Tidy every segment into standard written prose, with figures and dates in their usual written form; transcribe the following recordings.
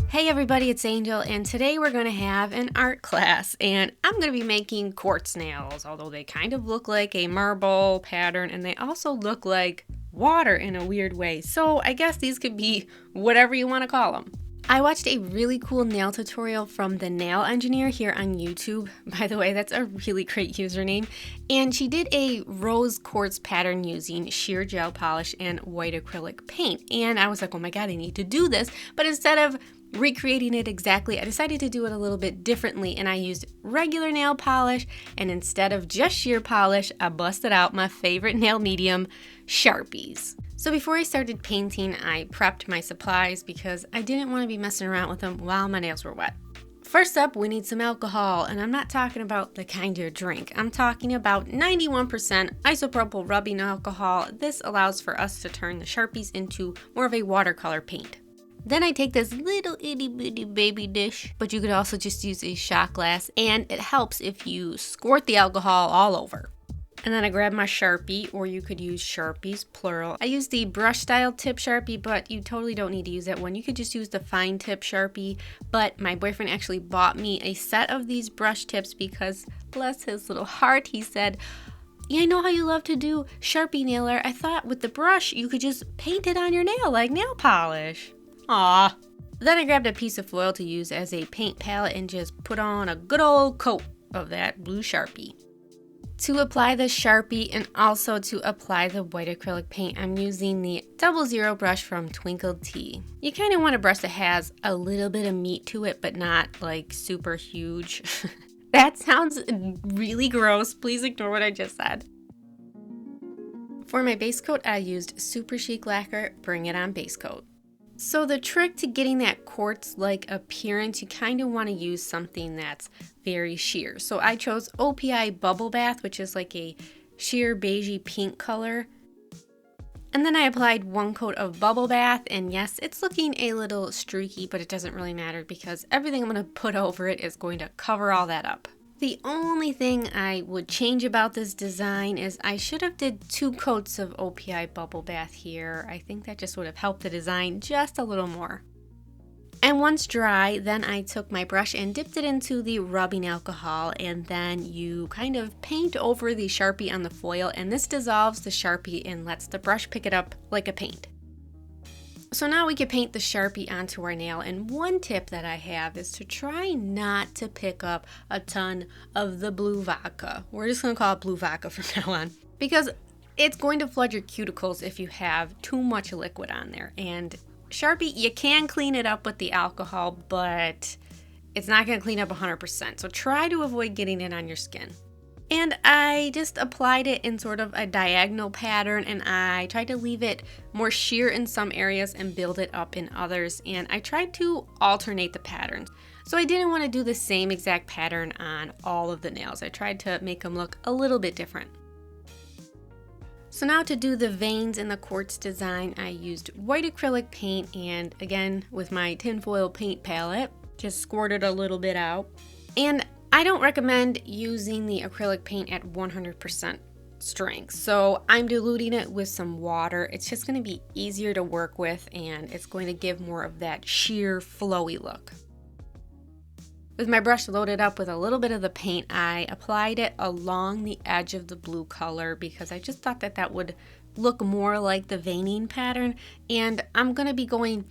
Hey everybody, it's Angel, and today we're going to have an art class, and I'm going to be making quartz nails, although they kind of look like a marble pattern, and they also look like water in a weird way, so I guess these could be whatever you want to call them. I watched a really cool nail tutorial from the Nail Engineer here on YouTube. By the way, that's a really great username. And she did a rose quartz pattern using sheer gel polish and white acrylic paint. And I was like, oh my god, I need to do this. But instead of recreating it exactly, I decided to do it a little bit differently, and I used regular nail polish, and instead of just sheer polish, I busted out my favorite nail medium, Sharpies. So before I started painting, I prepped my supplies because I didn't want to be messing around with them while my nails were wet. First up, we need some alcohol, and I'm not talking about the kind you drink. I'm talking about 91% isopropyl rubbing alcohol. This allows for us to turn the Sharpies into more of a watercolor paint. Then I take this little itty bitty baby dish, but you could also just use a shot glass, and it helps if you squirt the alcohol all over. And then I grab my Sharpie, or you could use Sharpies, plural. I use the brush style tip Sharpie, but you totally don't need to use that one. You could just use the fine tip Sharpie, but my boyfriend actually bought me a set of these brush tips because, bless his little heart, he said, yeah, I know how you love to do Sharpie nail art. I thought with the brush, you could just paint it on your nail like nail polish. Aww. Then I grabbed a piece of foil to use as a paint palette and just put on a good old coat of that blue Sharpie. To apply the Sharpie and also to apply the white acrylic paint, I'm using the 00 brush from Twinkle Tea. You kind of want a brush that has a little bit of meat to it, but not like super huge. That sounds really gross. Please ignore what I just said. For my base coat, I used Super Chic Lacquer Bring It On Base Coat. So the trick to getting that quartz-like appearance, you kind of want to use something that's very sheer. So I chose OPI Bubble Bath, which is like a sheer beigey pink color. And then I applied one coat of Bubble Bath, and yes, it's looking a little streaky, but it doesn't really matter because everything I'm going to put over it is going to cover all that up. The only thing I would change about this design is I should have did 2 coats of OPI Bubble Bath here. I think that just would have helped the design just a little more. And once dry, then I took my brush and dipped it into the rubbing alcohol, and then you kind of paint over the Sharpie on the foil, and this dissolves the Sharpie and lets the brush pick it up like a paint. So now we can paint the Sharpie onto our nail, and one tip that I have is to try not to pick up a ton of the blue vodka. We're just going to call it blue vodka from now on, because it's going to flood your cuticles if you have too much liquid on there. And Sharpie, you can clean it up with the alcohol, but it's not going to clean up 100%. So try to avoid getting it on your skin. And I just applied it in sort of a diagonal pattern, and I tried to leave it more sheer in some areas and build it up in others, and I tried to alternate the patterns. So I didn't want to do the same exact pattern on all of the nails. I tried to make them look a little bit different. So now to do the veins in the quartz design, I used white acrylic paint, and again with my tinfoil paint palette, just squirted a little bit out. And I don't recommend using the acrylic paint at 100% strength, so I'm diluting it with some water. It's just going to be easier to work with, and it's going to give more of that sheer, flowy look. With my brush loaded up with a little bit of the paint, I applied it along the edge of the blue color because I just thought that that would look more like the veining pattern, and I'm going to be going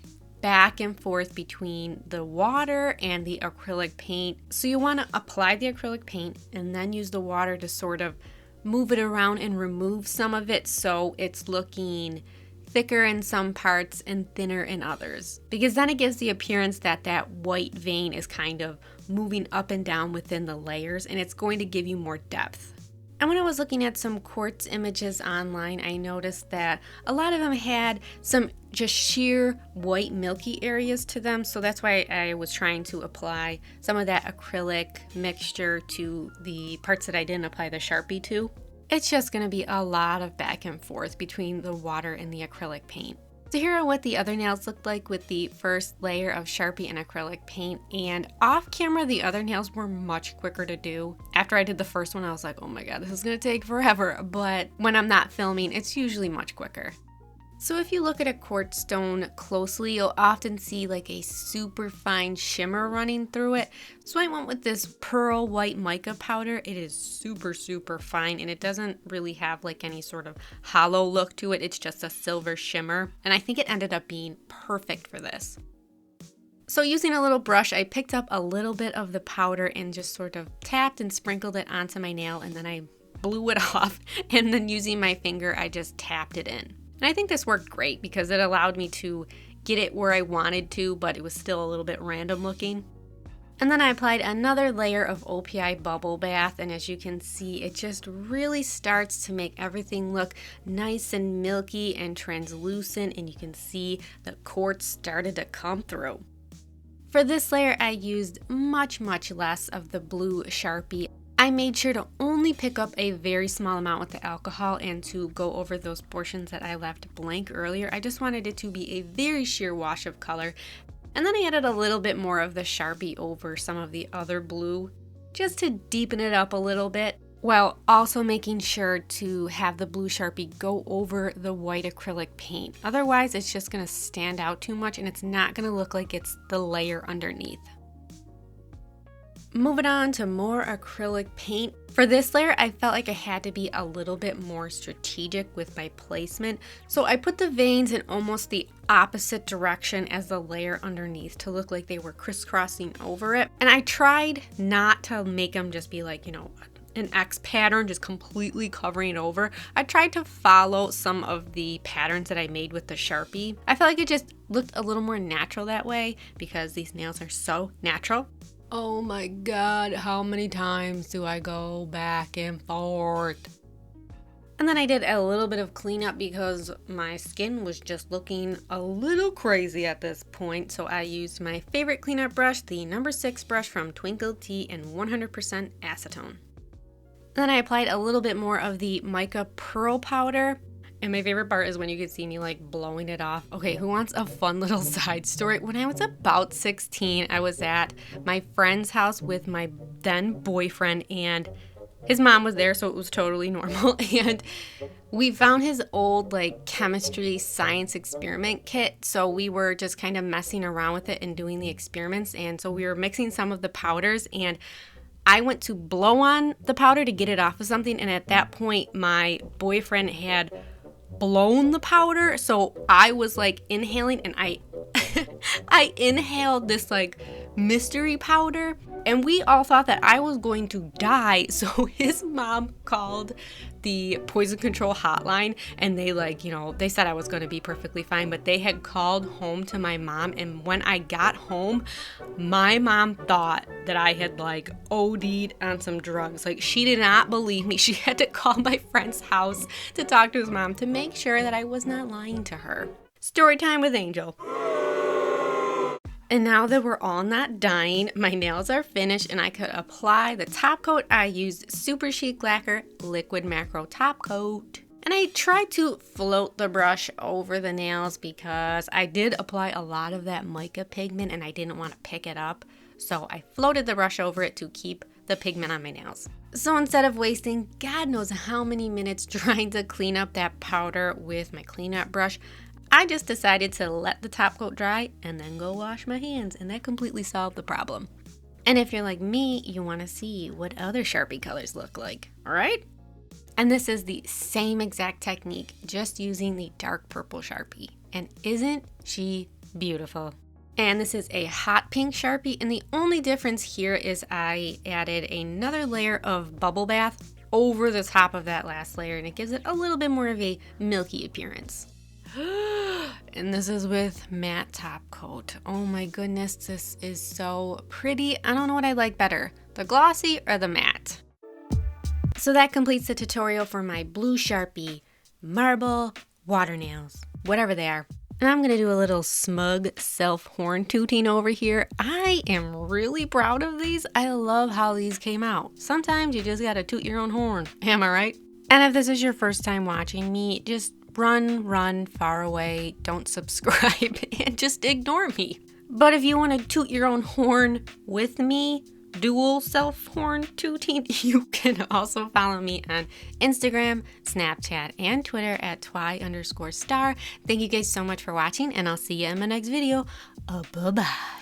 back and forth between the water and the acrylic paint. So you want to apply the acrylic paint and then use the water to sort of move it around and remove some of it so it's looking thicker in some parts and thinner in others. Because then it gives the appearance that that white vein is kind of moving up and down within the layers, and it's going to give you more depth. And when I was looking at some quartz images online, I noticed that a lot of them had some just sheer white milky areas to them. So that's why I was trying to apply some of that acrylic mixture to the parts that I didn't apply the Sharpie to. It's just going to be a lot of back and forth between the water and the acrylic paint. So here are what the other nails looked like with the first layer of Sharpie and acrylic paint, and off camera the other nails were much quicker to do. After I did the first one I was like, oh my god, this is going to take forever, but when I'm not filming it's usually much quicker. So if you look at a quartz stone closely, you'll often see like a super fine shimmer running through it. So I went with this pearl white mica powder. It is super, super fine, and it doesn't really have like any sort of hollow look to it. It's just a silver shimmer, and I think it ended up being perfect for this. So using a little brush, I picked up a little bit of the powder and just sort of tapped and sprinkled it onto my nail, and then I blew it off, and then using my finger, I just tapped it in. And I think this worked great because it allowed me to get it where I wanted to, but it was still a little bit random looking. And then I applied another layer of OPI Bubble Bath, and as you can see, it just really starts to make everything look nice and milky and translucent, and you can see the quartz started to come through. For this layer, I used much less of the blue Sharpie. I made sure to only pick up a very small amount with the alcohol and to go over those portions that I left blank earlier. I just wanted it to be a very sheer wash of color. And then I added a little bit more of the Sharpie over some of the other blue just to deepen it up a little bit, while also making sure to have the blue Sharpie go over the white acrylic paint. Otherwise, it's just going to stand out too much and it's not going to look like it's the layer underneath. Moving on to more acrylic paint. For this layer, I felt like I had to be a little bit more strategic with my placement. So I put the veins in almost the opposite direction as the layer underneath to look like they were crisscrossing over it. And I tried not to make them just be like, an X pattern just completely covering it over. I tried to follow some of the patterns that I made with the Sharpie. I felt like it just looked a little more natural that way because these nails are so natural. Oh my God, how many times do I go back and forth? And then I did a little bit of cleanup because my skin was just looking a little crazy at this point. So I used my favorite cleanup brush, the number 6 brush from Twinkle Tea, and 100% acetone. Then I applied a little bit more of the mica pearl powder. And my favorite part is when you can see me like blowing it off. Okay, who wants a fun little side story? When I was about 16, I was at my friend's house with my then boyfriend, and his mom was there, so it was totally normal. And we found his old like chemistry science experiment kit. So we were just kind of messing around with it and doing the experiments. And so we were mixing some of the powders, and I went to blow on the powder to get it off of something. And at that point, my boyfriend had blown the powder, so I was like inhaling, and I inhaled this like mystery powder, and we all thought that I was going to die. So his mom called the poison control hotline, and they they said I was going to be perfectly fine, but they had called home to my mom, and when I got home, my mom thought that I had like OD'd on some drugs. Like, she did not believe me. She had to call my friend's house to talk to his mom to make sure that I was not lying to her. Story time with Angel. And now that we're all not dying, my nails are finished and I could apply the top coat. I used Super Chic Lacquer Liquid Macro Top Coat. And I tried to float the brush over the nails because I did apply a lot of that mica pigment and I didn't want to pick it up. So I floated the brush over it to keep the pigment on my nails. So instead of wasting God knows how many minutes trying to clean up that powder with my cleanup brush, I just decided to let the top coat dry and then go wash my hands, and that completely solved the problem. And if you're like me, you want to see what other Sharpie colors look like, all right? And this is the same exact technique, just using the dark purple Sharpie. And isn't she beautiful? And this is a hot pink Sharpie, and the only difference here is I added another layer of bubble bath over the top of that last layer, and it gives it a little bit more of a milky appearance. And this is with matte top coat. Oh my goodness, this is so pretty. I don't know what I like better, the glossy or the matte. So that completes the tutorial for my blue Sharpie marble water nails, whatever they are. And I'm gonna do a little smug self-horn tooting over here. I am really proud of these. I love how these came out. Sometimes you just gotta toot your own horn, am I right? And if this is your first time watching me, just run far away, don't subscribe, and just ignore me. But if you want to toot your own horn with me, dual self horn tooting, you can also follow me on Instagram, Snapchat, and Twitter at twy_star. Thank you guys so much for watching, and I'll see you in my next video. Bye-bye.